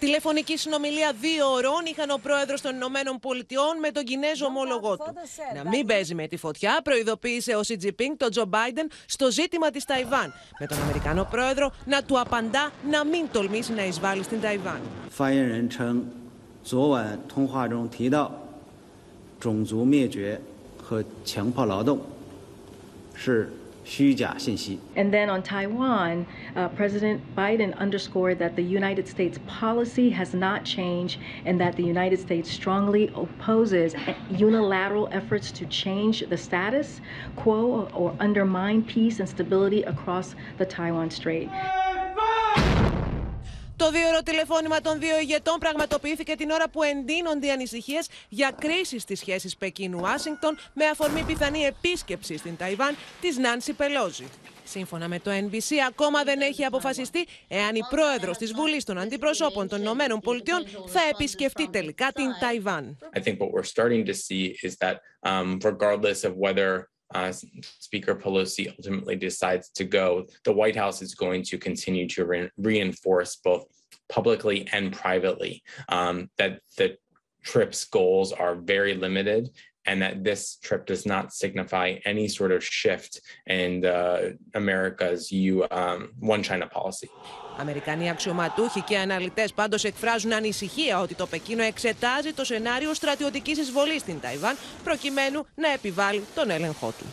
Τηλεφωνική συνομιλία 2 ωρών είχαν ο πρόεδρος των Ηνωμένων Πολιτειών με τον Κινέζο ομόλογό του. Να μην παίζει με τη φωτιά, προειδοποίησε ο Σι Τζινπίνγκ τον Τζο Μπάιντεν στο ζήτημα της Ταϊβάν. Με τον Αμερικανό πρόεδρο να του απαντά να μην τολμήσει να εισβάλλει στην Ταϊβάν. 发言人称，昨晚通话中提到种族灭绝和强迫劳动是虚假信息。 And then on Taiwan, President Biden underscored that the United States policy has not changed and that the United States strongly opposes unilateral efforts to change the status quo or undermine peace and stability across the Taiwan Strait. Το δίωρο τηλεφώνημα των δύο ηγετών πραγματοποιήθηκε την ώρα που εντείνονται οι ανησυχίες για κρίση στις σχέσεις Πεκίνου-Ουάσιγκτον με αφορμή πιθανή επίσκεψη στην Ταϊβάν της Νάνση Πελόζη. Σύμφωνα με το NBC, ακόμα δεν έχει αποφασιστεί εάν η πρόεδρος της Βουλής των Αντιπροσώπων των Ηνωμένων Πολιτειών θα επισκεφτεί τελικά την Ταϊβάν. I think what we're starting to see is that regardless of whether Speaker Pelosi ultimately decides to go, the White House is going to continue to reinforce both publicly and privately that the trip's goals are very limited and that this trip does not signify any sort of shift in America's One China policy. Αμερικανοί αξιωματούχοι και αναλυτές πάντως εκφράζουν ανησυχία ότι το Πεκίνο εξετάζει το σενάριο στρατιωτικής εισβολής στην Ταϊβάν προκειμένου να επιβάλλει τον έλεγχό του.